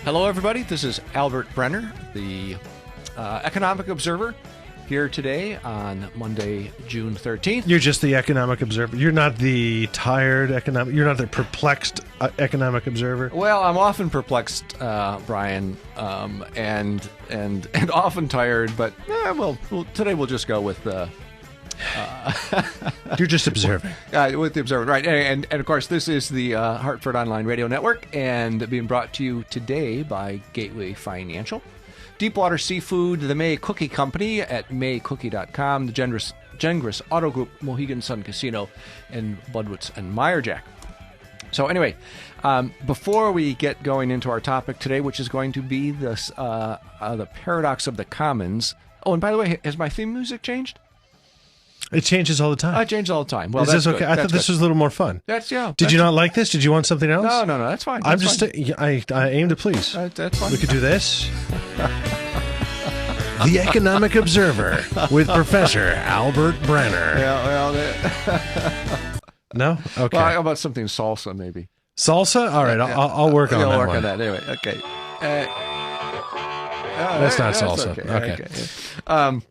Hello, everybody. This is Albert Brenner, the Economic Observer, here today on Monday, June 13th. You're just the Economic Observer. You're not the tired economic. You're not the perplexed Economic Observer. Well, I'm often perplexed, Brian, and often tired. But well, today we'll just go with. You're just observing. With the Observer, right? And of course, this is the Hartford Online Radio Network, and being brought to you today by Gateway Financial, Deepwater Seafood, the May Cookie Company at maycookie.com, the Gengris Auto Group, Mohegan Sun Casino, and Budwitz and Meyerjack. So anyway, before we get going into our topic today, which is going to be this the paradox of the commons. Oh, and by the way, has my theme music changed? It changes all the time. It changes all the time. Well, is that's this okay? Good. I thought this was a little more fun. Did you not like this? Did you want something else? No, that's fine. I'm just. I aim to please. That's fine. We could do this. The Economic Observer with Professor Albert Brenner. No? Okay. Well, how about something salsa, maybe? Salsa? All right, I'll work on that. I'll work one. on that. Anyway, okay. That's not salsa. Okay.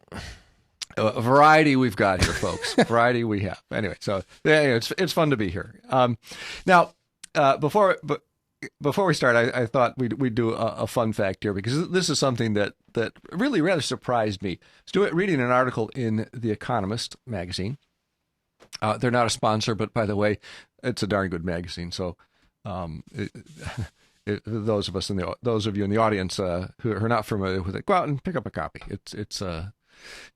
A variety we've got here, folks. Variety we have. Anyway, so yeah, it's fun to be here. Now, before we start, I thought we'd do a fun fact here, because this is something that really rather surprised me. I was reading an article in The Economist magazine. They're not a sponsor, but by the way, it's a darn good magazine. So, those of you in the audience who are not familiar with it, go out and pick up a copy.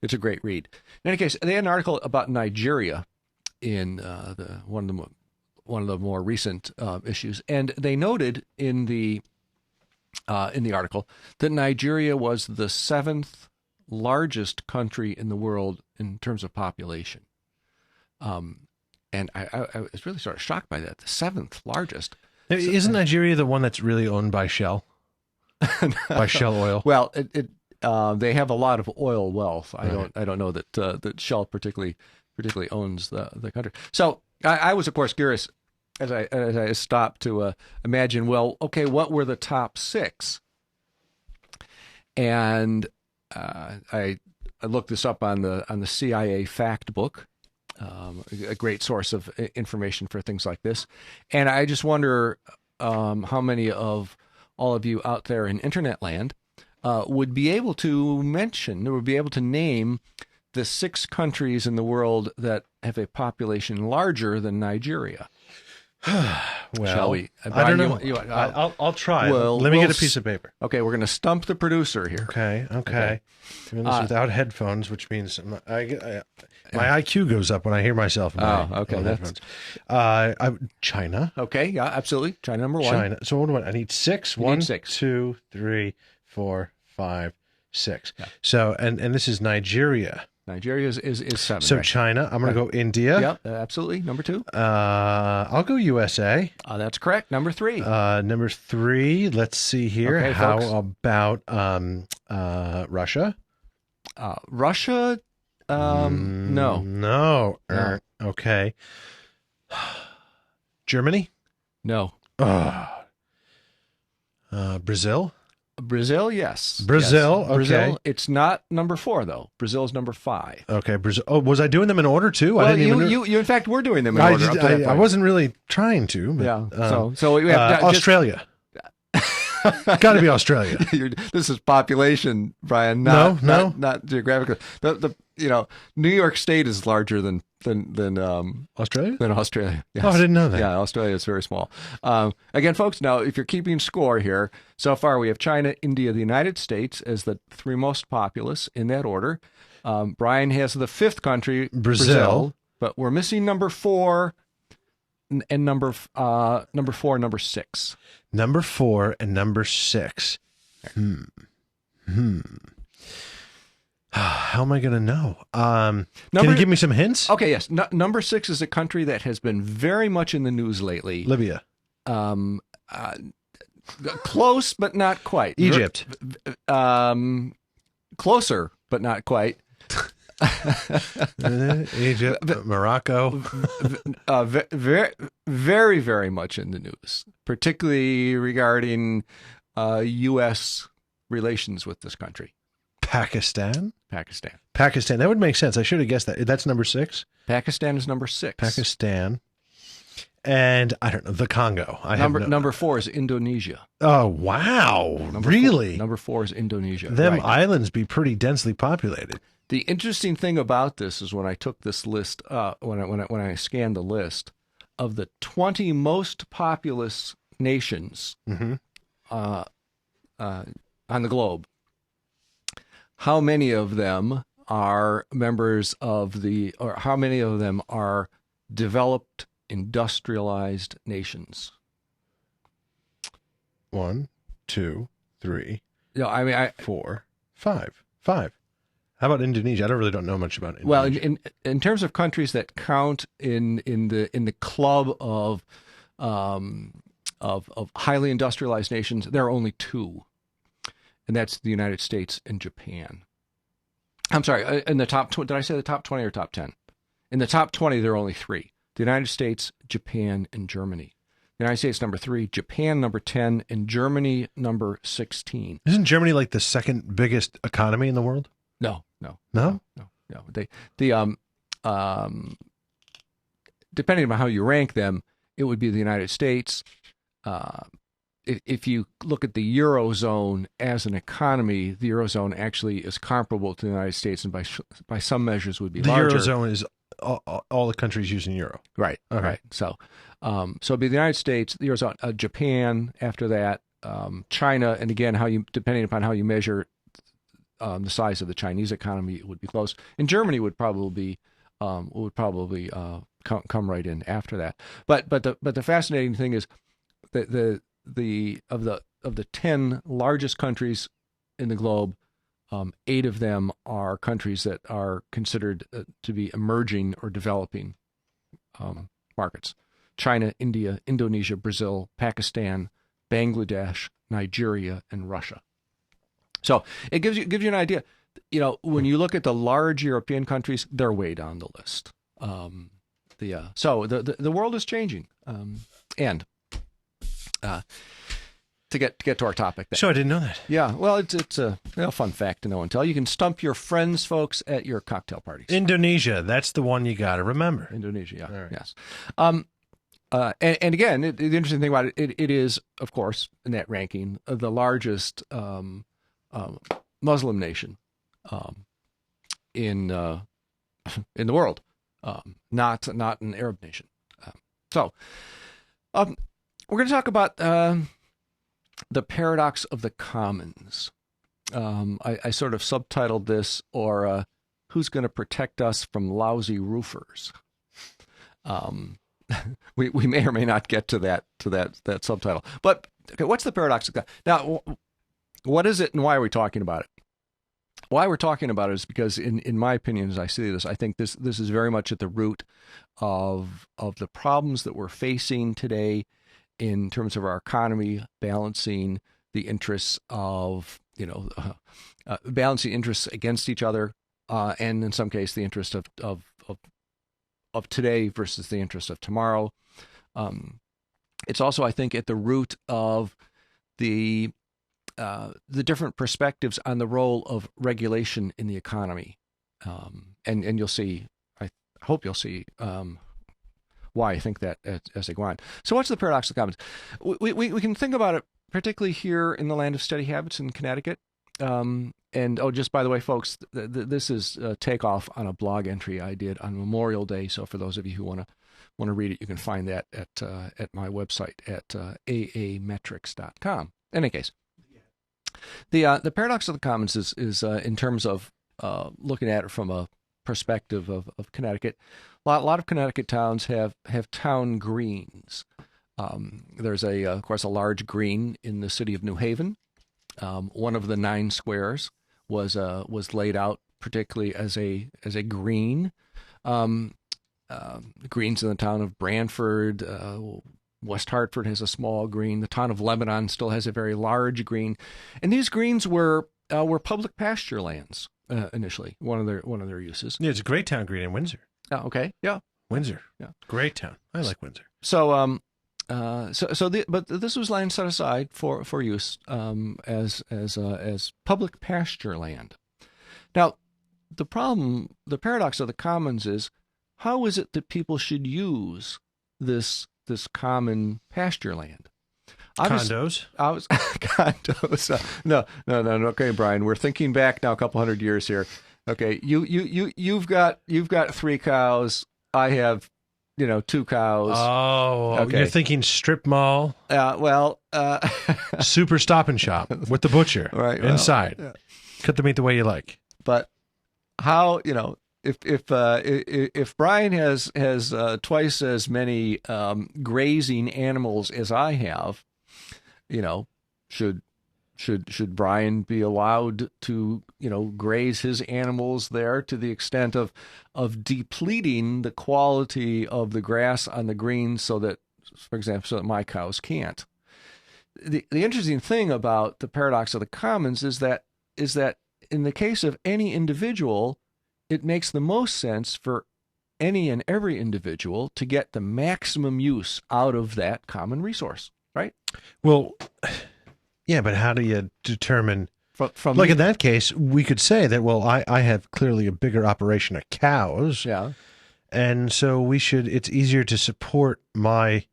It's a great read. In any case, they had an article about Nigeria in one of the more recent issues, and they noted in the article that Nigeria was the 7th largest country in the world in terms of population. And I was really sort of shocked by that. The 7th largest. Isn't Nigeria the one that's really owned by Shell? By Shell Oil? Well, they have a lot of oil wealth. I don't know that Shell particularly owns the country. So I was, of course, curious as I stopped to imagine. Well, okay, what were the top 6? And I looked this up on the CIA fact book, a great source of information for things like this. And I just wonder how many of all of you out there in internet land would be able to name the 6 countries in the world that have a population larger than Nigeria. Well, shall we? I don't know. I'll try. Well, Let me get a piece of paper. Okay, we're going to stump the producer here. Okay. Doing this without headphones, which means my IQ goes up when I hear myself. Okay. That's China. Okay, yeah, absolutely. China number 1. China. So what do I need? 6. You 1, need 6. 2, 3, 4, 5, 6. Yeah. So and this is Nigeria. Nigeria is 7. So right? China. I'm going to go India. Yep, absolutely. Number 2. I'll go USA. That's correct. Number 3. Number 3. Let's see here. Okay, how folks. about Russia? Russia? No. No. Okay. Germany? No. Brazil? Brazil, yes. Brazil, yes. okay. Brazil, it's not number 4, though. Brazil's number 5. Okay, Brazil. Oh, was I doing them in order, too? Well, I didn't even... you in fact, were doing them in order. I wasn't really trying to. But, yeah, so we have Australia. Got to be Australia. This is population, Brian. Not geographically. New York State is larger than Australia. Than Australia. Yes. Oh, I didn't know that. Yeah, Australia is very small. Again, folks, now if you're keeping score here, so far we have China, India, the United States as the 3 most populous in that order. Brian has the 5th country, Brazil, but we're missing number 4. And number 4, number 6. Number 4 and number 6. How am I going to know? Can you give me some hints? Okay, yes. Number 6 is a country that has been very much in the news lately. Libya. Close, but not quite. Egypt. Closer, but not quite. Egypt, Morocco. Very, very much in the news, particularly regarding U.S. relations with this country? Pakistan. Pakistan. That would make sense. I should have guessed that. That's number 6. Pakistan is number 6. Pakistan. And I don't know, the Congo. Number 4 is Indonesia. Oh, wow. Really? Number 4 is Indonesia. Them islands be pretty densely populated. The interesting thing about this is when I took this list, when I scanned the list of the 20 most populous nations on the globe, how many of them are members of or how many of them are developed, industrialized nations? 1, 2, 3. No, I mean 4, 5. How about Indonesia? I really don't know much about Indonesia. Well, in terms of countries that count in the club of highly industrialized nations, there are only 2, and that's the United States and Japan. I'm sorry, in the top 20, did I say the top 20 or top 10? In the top 20, there are only 3. The United States, Japan, and Germany. The United States number 3, Japan number 10, and Germany number 16. Isn't Germany like the second biggest economy in the world? No. Depending on how you rank them, it would be the United States. If you look at the Eurozone as an economy, the Eurozone actually is comparable to the United States, and by some measures would be larger. The Eurozone is all the countries using euro. Right. Okay. Right. So it'd be the United States, the Eurozone, Japan after that, China, and again, depending upon how you measure the size of the Chinese economy, it would be close. And Germany would probably come right in after that. But the fascinating thing is that of the 10 largest countries in the globe, 8 of them are countries that are considered to be emerging or developing markets: China, India, Indonesia, Brazil, Pakistan, Bangladesh, Nigeria, and Russia. So it gives you an idea. When you look at the large European countries, they're way down the list. So the world is changing, and to get to our topic. So I didn't know that. Yeah, well, it's a fun fact to know and tell. You can stump your friends, folks, at your cocktail parties. Indonesia, that's the one you got to remember. Indonesia, yeah. Right. Yes. And again, the interesting thing about it is, of course, in that ranking, the largest Muslim nation in the world, not an Arab nation. So we're going to talk about the paradox of the commons. I sort of subtitled this, or who's going to protect us from lousy roofers? We may or may not get to that subtitle. But okay, what's the paradox of God? Now, what is it, and why are we talking about it? Why we're talking about it is because, in my opinion, as I see this, I think this is very much at the root of the problems that we're facing today in terms of our economy, balancing the interests of balancing interests against each other, and in some case the interest of today versus the interest of tomorrow. It's also, I think, at the root of the different perspectives on the role of regulation in the economy, and you'll see. I hope you'll see why I think that as I go on. So, what's the paradox of the commons? We can think about it particularly here in the land of steady habits in Connecticut. And just by the way, folks, this is a takeoff on a blog entry I did on Memorial Day. So for those of you who want to read it, you can find that at my website at aametrics.com. In any case, the paradox of the commons is in terms of looking at it from a perspective of Connecticut. A lot of Connecticut towns have town greens. There's of course a large green in the city of New Haven. One of the 9 squares was laid out particularly as a green. Greens in the town of Branford, West Hartford has a small green. The town of Lebanon still has a very large green, and these greens were public pasture lands initially. One of their uses. Yeah, it's a great town green in Windsor. Oh, okay, yeah, Windsor, yeah, great town. I like Windsor. So But this was land set aside for use as public pasture land. Now, the paradox of the commons is, how is it that people should use this common pasture land? Condos. Condos. No. Okay, Brian, we're thinking back now a couple hundred years here. Okay, you've got 3 cows. I have, 2 cows. Oh, okay. You're thinking strip mall. Super Stop and Shop with the butcher right inside. Well, yeah. Cut the meat the way you like. But how, if Brian has twice as many grazing animals as I have, should Brian be allowed to graze his animals there to the extent of depleting the quality of the grass on the greens, so that, for example, so that my cows can't? The interesting thing about the paradox of the commons is that in the case of any individual, it makes the most sense for any and every individual to get the maximum use out of that common resource, right? Well, yeah, but how do you determine? From in that case, we could say that, well, I have clearly a bigger operation of cows. Yeah. And so it's easier to support my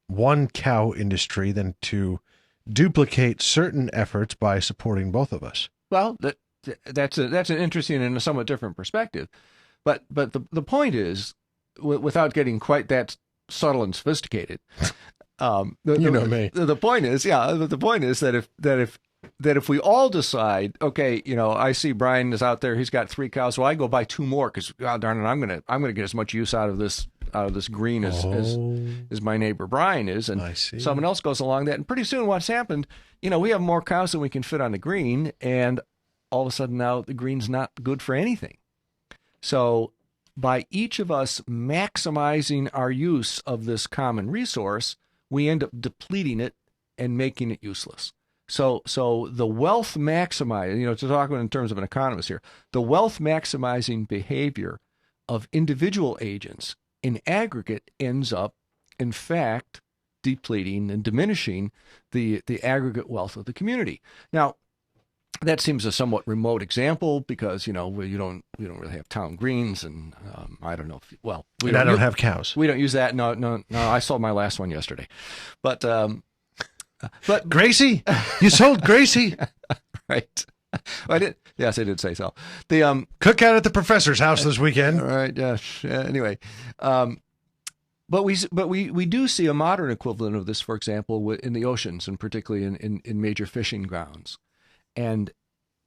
one cow industry than to duplicate certain efforts by supporting both of us. Well, that's an interesting and a somewhat different perspective, but the point is, without getting quite that subtle and sophisticated, me. The point is, that if we all decide, okay, I see Brian is out there, he's got 3 cows, so I go buy 2 more because, God darn it, I'm gonna get as much use out of this green as my neighbor Brian is, and someone else goes along that, and pretty soon what's happened, we have more cows than we can fit on the green, and all of a sudden now the green's not good for anything. So by each of us maximizing our use of this common resource, we end up depleting it and making it useless. So the wealth maximizing, to talk about in terms of an economist here, the wealth maximizing behavior of individual agents in aggregate ends up, in fact, depleting and diminishing the aggregate wealth of the community. Now, that seems a somewhat remote example because, we don't really have town greens, and I don't know if, well, I don't have cows. We don't use that. No, I sold my last one yesterday. But Gracie, you sold Gracie. Right. I did. Yes, I did say so. The cookout at the professor's house this weekend. All right. Yes. Anyway, but we do see a modern equivalent of this, for example, in the oceans, and particularly in major fishing grounds. And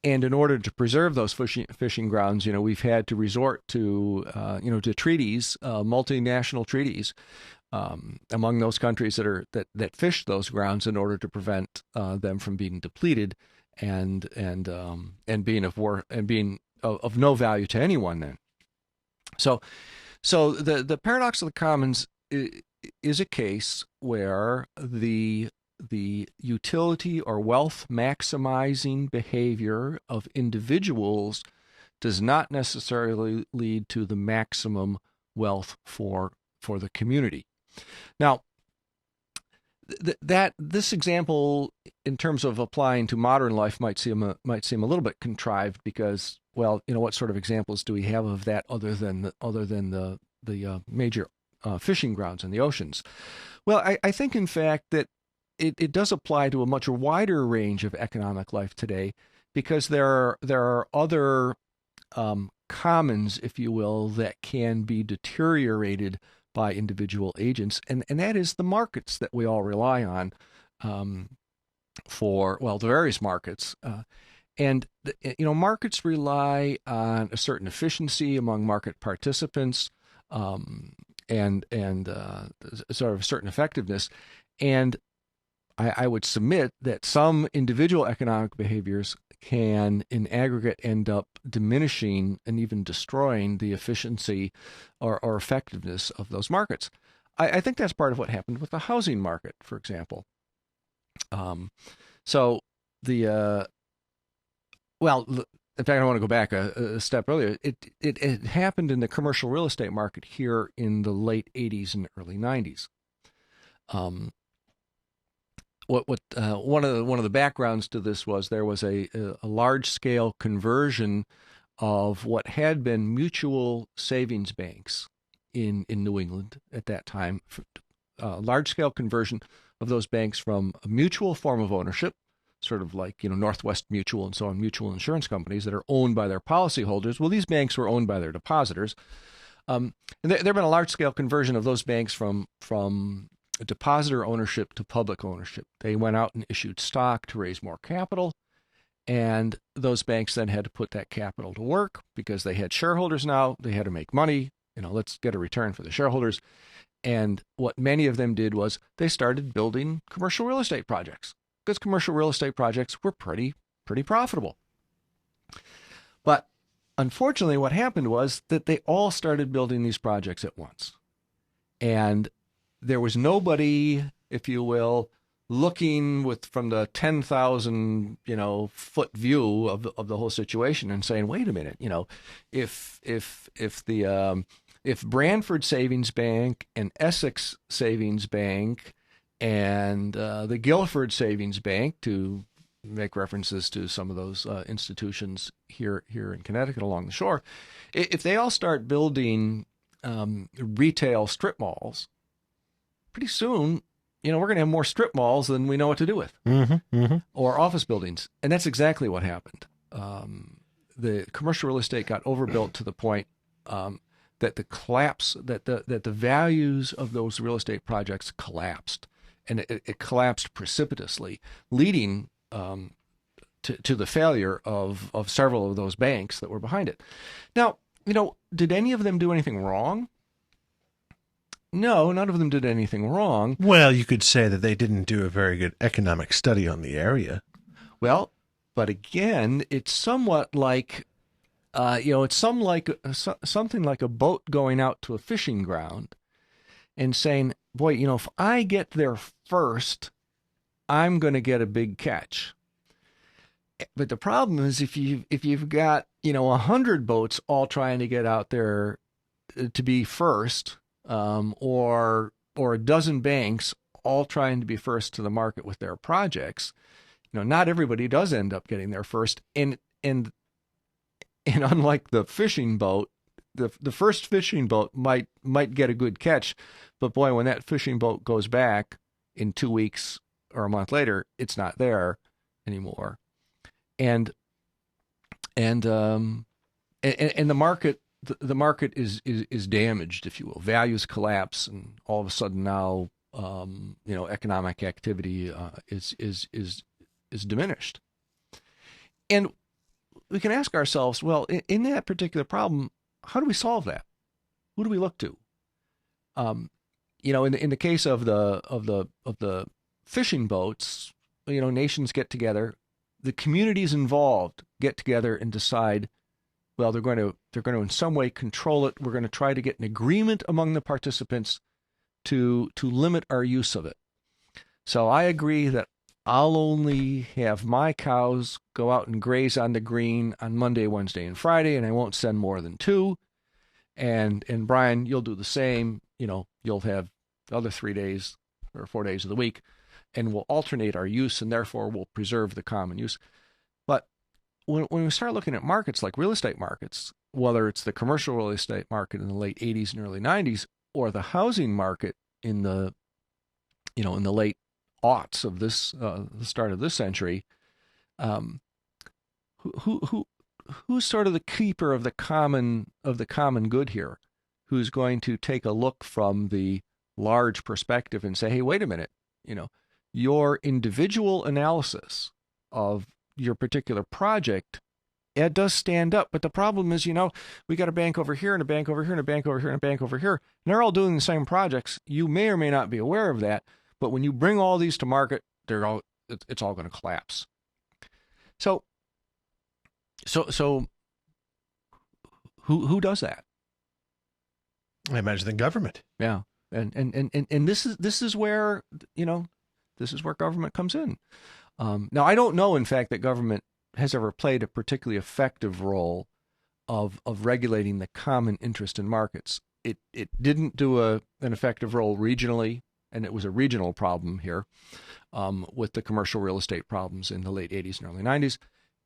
in order to preserve those fishing grounds, we've had to resort to to treaties, multinational treaties, among those countries that fish those grounds in order to prevent them from being depleted and being of no value to anyone. Then, so the paradox of the commons is a case where the utility or wealth maximizing behavior of individuals does not necessarily lead to the maximum wealth for the community. Now, this example, in terms of applying to modern life, might seem a little bit contrived because, well, what sort of examples do we have of that other than the major fishing grounds in the oceans? Well, I think, in fact, that it does apply to a much wider range of economic life today, because there are other commons, if you will, that can be deteriorated by individual agents, and that is the markets that we all rely on for, well, the various markets. And markets rely on a certain efficiency among market participants, and sort of a certain effectiveness. And I would submit that some individual economic behaviors can, in aggregate, end up diminishing and even destroying the efficiency or effectiveness of those markets. I think that's part of what happened with the housing market, for example. So in fact, I want to go back a step earlier. It happened in the commercial real estate market here in the late 80s and early 90s. Um, one of the backgrounds to this was there was a large scale conversion of what had been mutual savings banks in New England at that time, large scale conversion of those banks from a mutual form of ownership, sort of like Northwest Mutual and so on, mutual insurance companies that are owned by their policyholders. Well, these banks were owned by their depositors. And there have been a large scale conversion of those banks from depositor ownership to public ownership. They went out and issued stock to raise more capital, and those banks then had to put that capital to work because they had shareholders now. They had to make money. Let's get a return for the shareholders. And what many of them did was they started building commercial real estate projects because commercial real estate projects were pretty profitable. But unfortunately, what happened was that they all started building these projects at once. And there was nobody, if you will, looking from the 10,000 foot view of the whole situation and saying, wait a minute, if Branford Savings Bank and Essex Savings Bank and the Guilford Savings Bank, to make references to some of those institutions here in Connecticut along the shore, if they all start building retail strip malls, pretty soon, we're going to have more strip malls than we know what to do with, or office buildings. And that's exactly what happened. The commercial real estate got overbuilt to the point that the values of those real estate projects collapsed, and it collapsed precipitously, leading to the failure of several of those banks that were behind it. Now, did any of them do anything wrong? No, none of them did anything wrong. Well, you could say that they didn't do a very good economic study on the area. Well, but again, it's somewhat like, something like a boat going out to a fishing ground and saying, boy, if I get there first, I'm going to get a big catch. But the problem is if you've got 100 boats all trying to get out there to be first, or a dozen banks all trying to be first to the market with their projects, not everybody does end up getting there first. And unlike the fishing boat, the first fishing boat might get a good catch, but boy, when that fishing boat goes back in 2 weeks or a month later, it's not there anymore. And the market. The market is damaged, if you will. Values collapse, and all of a sudden now, economic activity is diminished. And we can ask ourselves, well, in that particular problem, how do we solve that? Who do we look to? In the case of the fishing boats, nations get together, the communities involved get together and decide, well, they're going to in some way control it. We're going to try to get an agreement among the participants to limit our use of it. So I agree that I'll only have my cows go out and graze on the green on Monday, Wednesday, and Friday, and I won't send more than 2. And Brian, you'll do the same. You'll have the other 3 days or 4 days of the week, and we'll alternate our use, and therefore we'll preserve the common use. But when we start looking at markets like real estate markets, whether it's the commercial real estate market in the late 80s and early 90s, or the housing market in the late aughts of this the start of this century, who's sort of the keeper of the common good here? Who's going to take a look from the large perspective and say, hey, wait a minute, your individual analysis of your particular project, it does stand up, but the problem is, we got a bank over here and a bank over here and a bank over here and a bank over here, and they're all doing the same projects. You may or may not be aware of that, but when you bring all these to market, it's all going to collapse. So who does that? I imagine the government. Yeah, and this is where government comes in. Now, I don't know, in fact, that government has ever played a particularly effective role of regulating the common interest in markets. It didn't do an effective role regionally and it was a regional problem here with the commercial real estate problems in the late 80s and early 90s.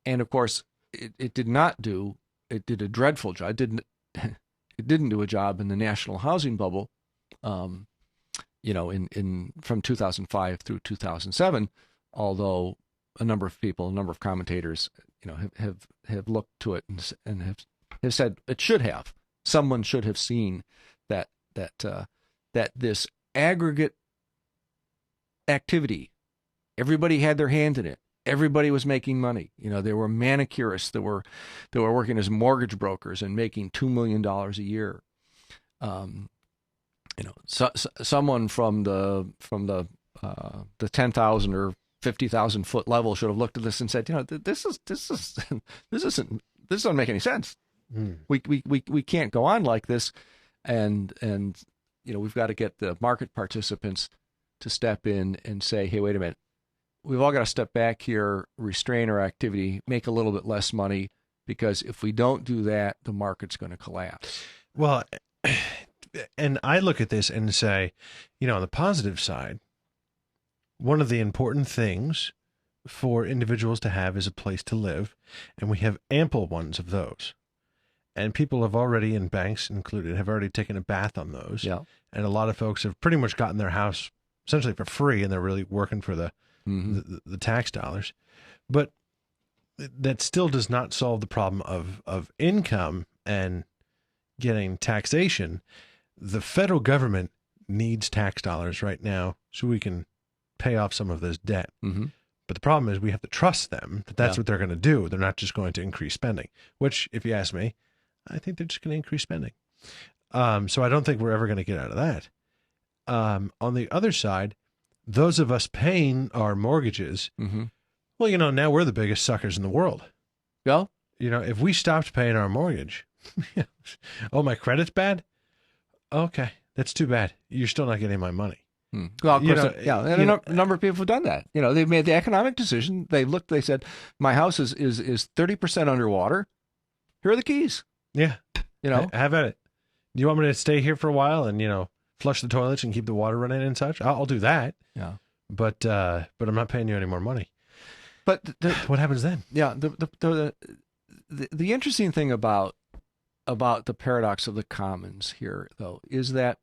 And of course, it did a dreadful job. It didn't do a job in the national housing bubble, in from 2005 through 2007, although a number of commentators, have looked to it and have said it should have. Someone should have seen that this aggregate activity, everybody had their hand in it. Everybody was making money. There were manicurists that were working as mortgage brokers and making $2 million a year. Someone from the 10,000 or 50,000 foot level should have looked at this and said, this doesn't make any sense. We can't go on like this, and we've got to get the market participants to step in and say, hey, wait a minute, we've all got to step back here, restrain our activity, make a little bit less money, because if we don't do that, the market's going to collapse. Well, and I look at this and say, on the positive side, one of the important things for individuals to have is a place to live, and we have ample ones of those. And people have already, and banks included, have already taken a bath on those. Yeah. And a lot of folks have pretty much gotten their house essentially for free, and they're really working for the tax dollars. But that still does not solve the problem of income and getting taxation. The federal government needs tax dollars right now so we can pay off some of this debt. Mm-hmm. But the problem is we have to trust them that that's what they're going to do. They're not just going to increase spending, which, if you ask me, I think they're just going to increase spending. So I don't think we're ever going to get out of that. On the other side, those of us paying our mortgages, well, now we're the biggest suckers in the world. Yeah. If we stopped paying our mortgage, oh, my credit's bad? Okay, that's too bad. You're still not getting my money. Well, of course, and a number of people have done that. They've made the economic decision. They said, my house is 30% underwater. Here are the keys. Yeah. Have at it. Do you want me to stay here for a while and, flush the toilets and keep the water running and such? I'll do that. Yeah. But I'm not paying you any more money. But what happens then? Yeah. The interesting thing about the paradox of the commons here, though, is that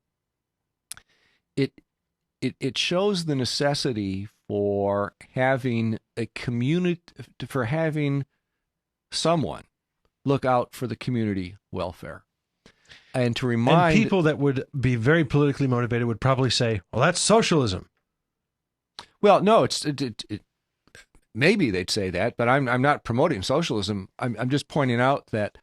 it shows the necessity for having a community, for having someone look out for the community welfare. And to remind... And people that would be very politically motivated would probably say, well, that's socialism. Well, no, maybe they'd say that, but I'm not promoting socialism. I'm just pointing out that...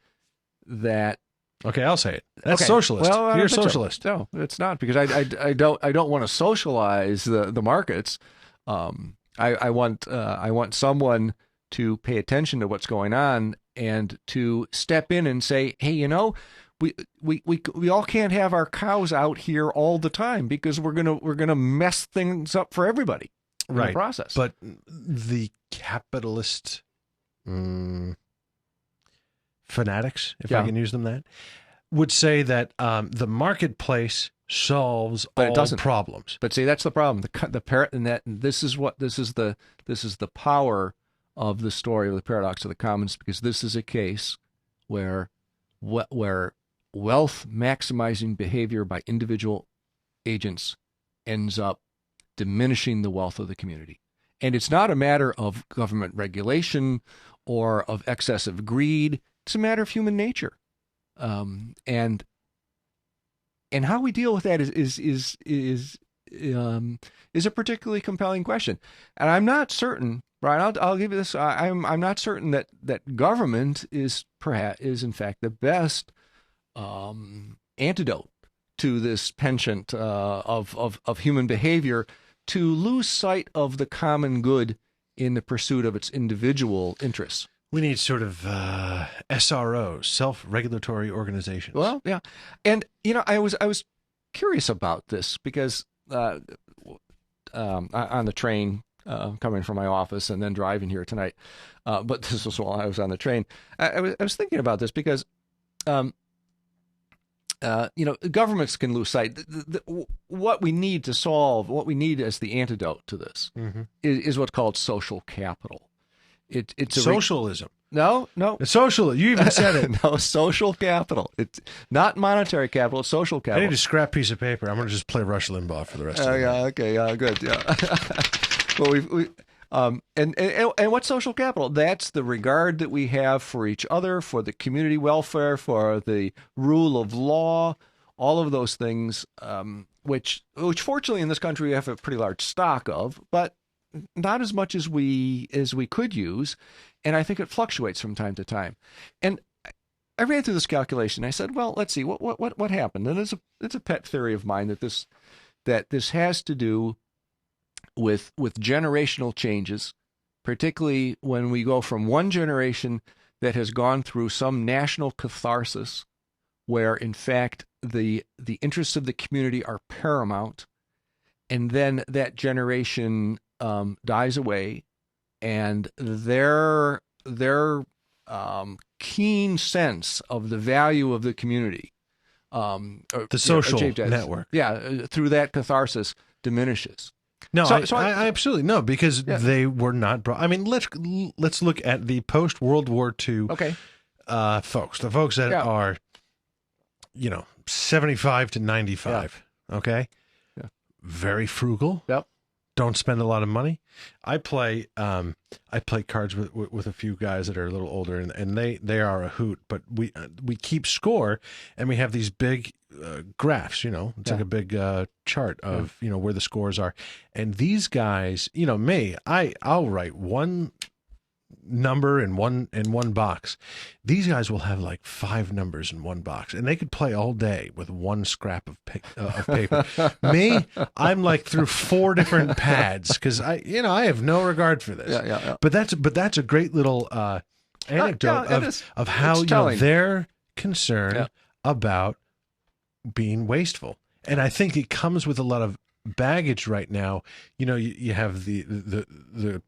Okay, I'll say it. That's socialist. Well, you're a socialist. So. No, it's not, because I don't want to socialize the markets. I want someone to pay attention to what's going on and to step in and say, hey, we all can't have our cows out here all the time, because we're gonna mess things up for everybody in the process. But the capitalist fanatics, if I can use them that, would say that the marketplace solves all problems. But see, that's the problem. This is the power of the story of the paradox of the commons, because this is a case where wealth maximizing behavior by individual agents ends up diminishing the wealth of the community. And it's not a matter of government regulation or of excessive greed. It's a matter of human nature. And how we deal with that is a particularly compelling question. And I'm not certain, Brian, I'll give you this. I'm not certain that government is in fact the best antidote to this penchant of human behavior to lose sight of the common good in the pursuit of its individual interests. We need sort of SROs, self-regulatory organizations. Well, yeah, and I was curious about this because on the train coming from my office and then driving here tonight, but this was while I was on the train. I was thinking about this because governments can lose sight. What we need to solve, what we need as the antidote to this, is what's called social capital. It's socialism. No. It's social. You even said it. No, social capital. It's not monetary capital. It's social capital. I need a scrap piece of paper. I'm going to just play Rush Limbaugh for the rest of the night. Yeah. Okay. Yeah. Good. Yeah. Well, and what's social capital? That's the regard that we have for each other, for the community welfare, for the rule of law, all of those things, which fortunately in this country we have a pretty large stock of, but not as much as we could use. And I think it fluctuates from time to time. And I ran through this calculation. I said, well, let's see what happened. And it's a pet theory of mine that this has to do with generational changes, particularly when we go from one generation that has gone through some national catharsis, where in fact the interests of the community are paramount, and then that generation dies away, and their keen sense of the value of the community, the social network, through that catharsis diminishes. No, I absolutely no, because they were not brought. I mean, let's look at the post World War II folks, the folks that are 75 to 95. Okay, very frugal. Yep. Don't spend a lot of money. I play cards with a few guys that are a little older, and they are a hoot. But we keep score, and we have these big graphs. It's like a big chart of where the scores are. And these guys, me, I'll write one number in one box. These guys will have like 5 numbers in one box, and they could play all day with one scrap of paper. Me, I'm like through 4 different pads because I have no regard for this. Yeah. But that's a great little anecdote of how they're concerned about being wasteful, and I think it comes with a lot of baggage right now. You have the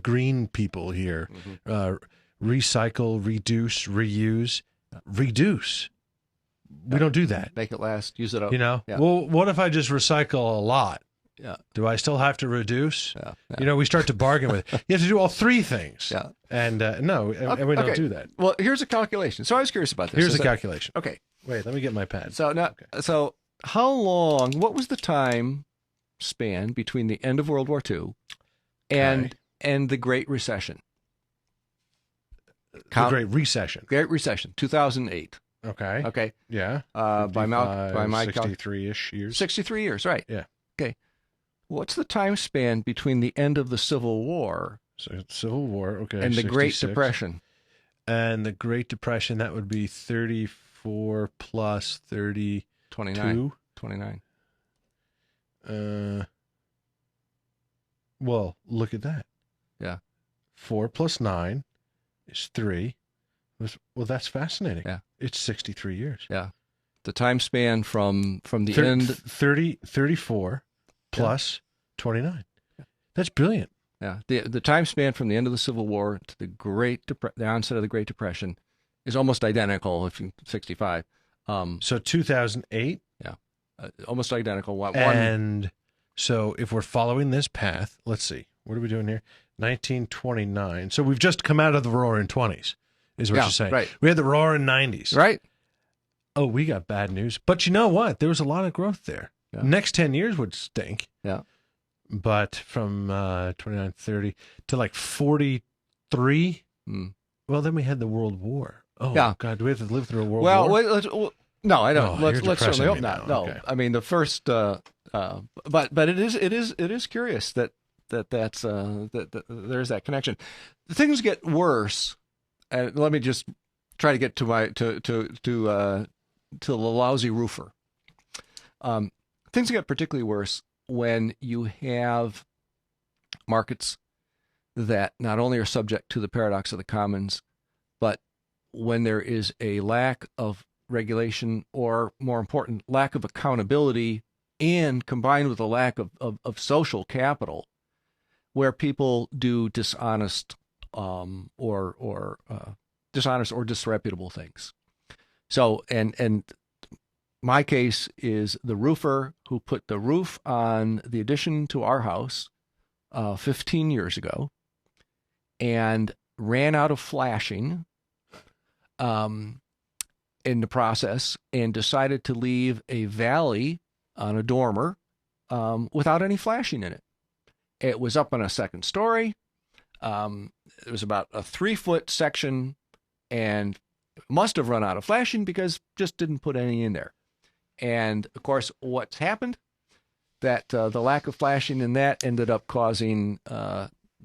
green people here, recycle, reduce, reuse, reduce. We don't do that. Make it last. Use it up. Well, what if I just recycle a lot? Yeah. Do I still have to reduce? Yeah. We start to bargain with it. You have to do all 3 things. Yeah. And no, and we don't do that. Well, here's a calculation. So I was curious about this. Here's a calculation. Okay. Wait, let me get my pad. So now, so how long? What was the time span between the end of World War II and the Great Recession? Great Recession. Great Recession, 2008. Okay. Okay. Yeah. By my 63-ish years. 63 years, right? Yeah. Okay. What's the time span between the end of the Civil War? So Civil War, okay, and the 66. Great Depression. And the Great Depression, that would be 34 plus 32. 29. Well, look at that. Yeah. 4 plus 9 is 3. Well, that's fascinating. Yeah. It's 63 years. Yeah. The time span from the end. 34 plus 29. Yeah. That's brilliant. Yeah. The time span from the end of the Civil War to the onset of the Great Depression is almost identical if you 65. So 2008. Yeah. Almost identical. And so if we're following this path, let's see. What are we doing here? 1929. So we've just come out of the roaring 20s, is what you're saying. Right. We had the roaring 90s. Right. Oh, we got bad news. But you know what? There was a lot of growth there. Yeah. Next 10 years would stink. Yeah. But from 29, 30 to like 43, well, then we had the World War. Oh, yeah. God, do we have to live through a World War? No, I don't. Let's certainly hope now. not. No, okay. I mean the first, but it is curious that there's that connection. Things get worse, and let me just try to get to the lousy roofer. Things get particularly worse when you have markets that not only are subject to the paradox of the commons, but when there is a lack of regulation, or more important, lack of accountability, and combined with a lack of social capital, where people do dishonest or disreputable things. So and my case is the roofer who put the roof on the addition to our house 15 years ago and ran out of flashing in the process and decided to leave a valley on a dormer without any flashing in it. It was up on a second story. It was about a 3-foot section and must have run out of flashing because just didn't put any in there. And of course, what's happened? That the lack of flashing in that ended up causing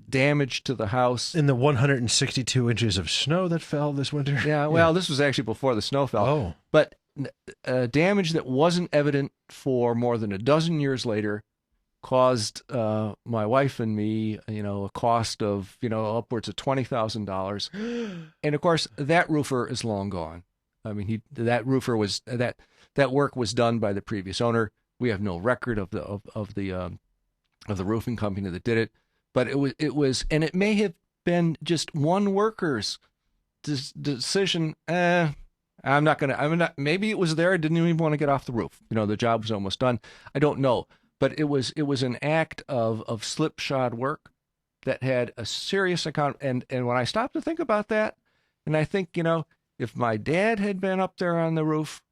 damage to the house. In the 162 inches of snow that fell this winter? Yeah, well, this was actually before the snow fell. Oh. But damage that wasn't evident for more than a dozen years later caused my wife and me, a cost of, upwards of $20,000. And of course, that roofer is long gone. I mean, that work was done by the previous owner. We have no record of the roofing company that did it, but it was, and it may have been just one worker's decision. Maybe it was there. I didn't even want to get off the roof. The job was almost done. I don't know. But it was an act of slipshod work that had a serious account. And when I stopped to think about that, and I think, if my dad had been up there on the roof,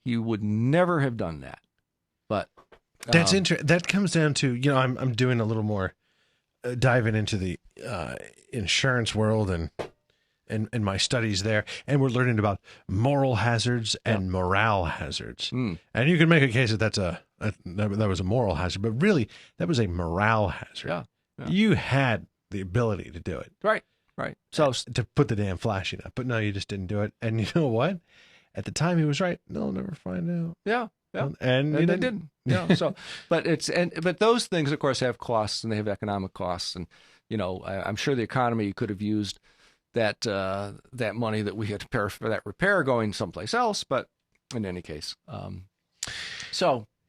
he would never have done that. But that's interesting. That comes down to, I'm doing a little more diving into the insurance world and my studies there, and we're learning about moral hazards and morale hazards. And you can make a case that that was a moral hazard, but really that was a morale hazard. Yeah. You had the ability to do it. Right. So to put the damn flashing up, but no, you just didn't do it. And you know what? At the time he was right. They'll never find out. Yeah. And they didn't. So, but those things, of course, have costs, and they have economic costs. And, I'm sure the economy could have used that money that we had to pay for that repair going someplace else. But in any case,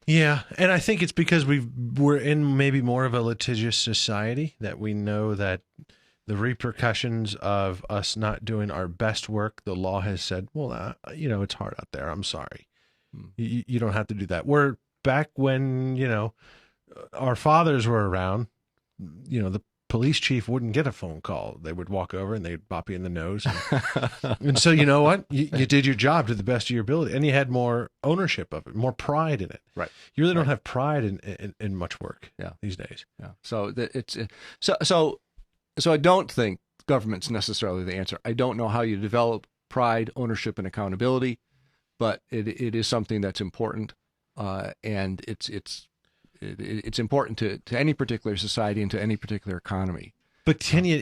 yeah. And I think it's because we're in maybe more of a litigious society that we know that the repercussions of us not doing our best work, the law has said, well, it's hard out there. I'm sorry. You don't have to do that. We're back when, our fathers were around, the police chief wouldn't get a phone call. They would walk over and they'd bop you in the nose. And so, you know what? You did your job to the best of your ability, and you had more ownership of it, more pride in it. Right. You really don't have pride in much work these days. Yeah. So I don't think government's necessarily the answer. I don't know how you develop pride, ownership, and accountability, but it is something that's important, and it's important to any particular society and to any particular economy. But can you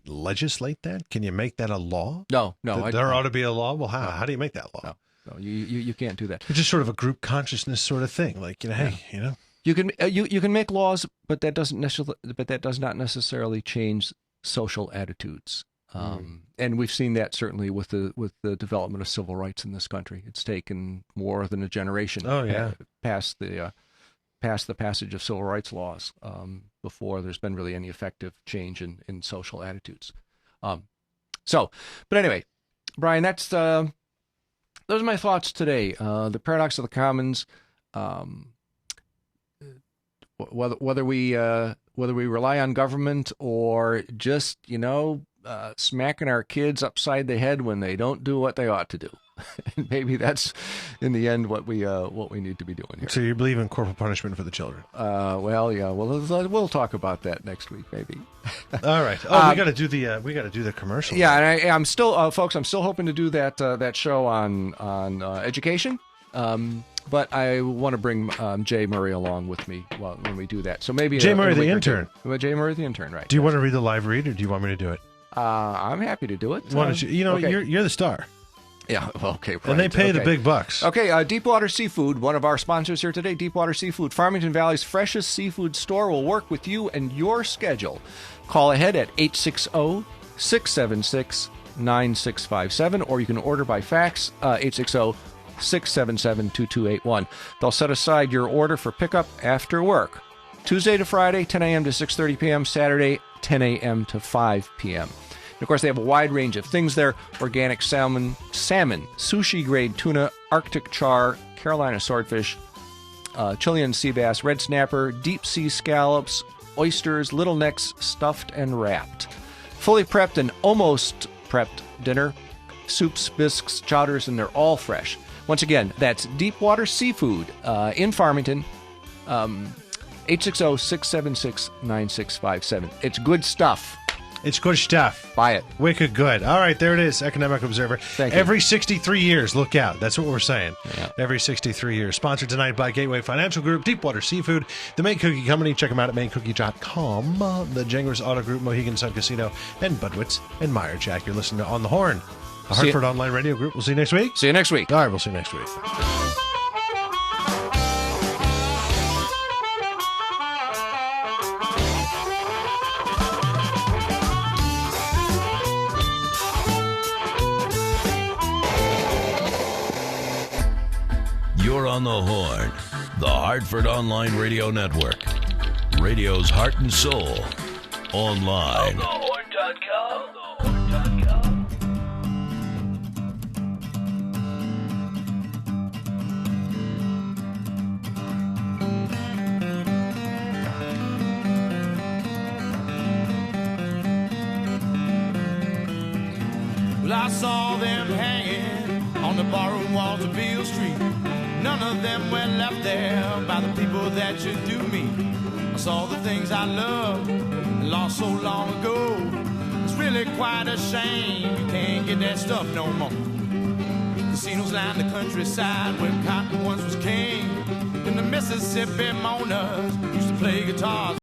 legislate that? Can you make that a law? No. There ought to be a law. Well, how do you make that law? No, you can't do that. It's just sort of a group consciousness sort of thing. Like, hey, You can make laws, but that does not necessarily change social attitudes. And we've seen that certainly with the development of civil rights in this country. It's taken more than a generation past the passage of civil rights laws before there's been really any effective change in social attitudes. But anyway, Brian, those are my thoughts today. The paradox of the commons. Whether we rely on government or just smacking our kids upside the head when they don't do what they ought to do, and maybe that's in the end what we need to be doing here. So you believe in corporal punishment for the children? Well, yeah. We'll talk about that next week, maybe. All right. Oh, we got to do the commercial. Yeah, and I'm still, folks. I'm still hoping to do that show on education. But I want to bring Jay Murray along with me when we do that. So maybe Jay Murray, the intern. Jay Murray, the intern, right? Do you want to read the live read, or do you want me to do it? I'm happy to do it. Why don't you? Okay. You're the star. Yeah. Okay. Right. And they pay the big bucks. Okay. Deepwater Seafood, one of our sponsors here today. Deepwater Seafood, Farmington Valley's freshest seafood store, will work with you and your schedule. Call ahead at 860-676-9657, or you can order by fax 860-677-2281. They'll set aside your order for pickup after work. Tuesday to Friday, 10 a.m. to 6:30 p.m. Saturday, 10 a.m. to 5 p.m. And of course, they have a wide range of things there: organic salmon, sushi-grade tuna, Arctic char, Carolina swordfish, Chilean sea bass, red snapper, deep-sea scallops, oysters, little necks, stuffed and wrapped. Fully prepped and almost prepped dinner, soups, bisques, chowders, and they're all fresh. Once again, that's Deepwater Seafood in Farmington, 860-676-9657. It's good stuff. It's good stuff. Buy it. Wicked good. All right, there it is, Economic Observer. Thank you. Every 63 years, look out. That's what we're saying. Yeah. Every 63 years. Sponsored tonight by Gateway Financial Group, Deepwater Seafood, the Maine Cookie Company. Check them out at mainecookie.com. The Jengers Auto Group, Mohegan Sun Casino, and Budwitz and Meyer Jack. You're listening to On the Horn, the Hartford Online Radio Group. We'll see you next week. See you next week. All right, we'll see you next week. You're on the Horn, the Hartford Online Radio Network. Radio's heart and soul. Online. Well, I saw them hanging on the borrowed walls of Beale Street. None of them were left there by the people that you do meet. I saw the things I loved and lost so long ago. It's really quite a shame you can't get that stuff no more. Casinos line the countryside where cotton once was king. And the Mississippi moaners used to play guitars.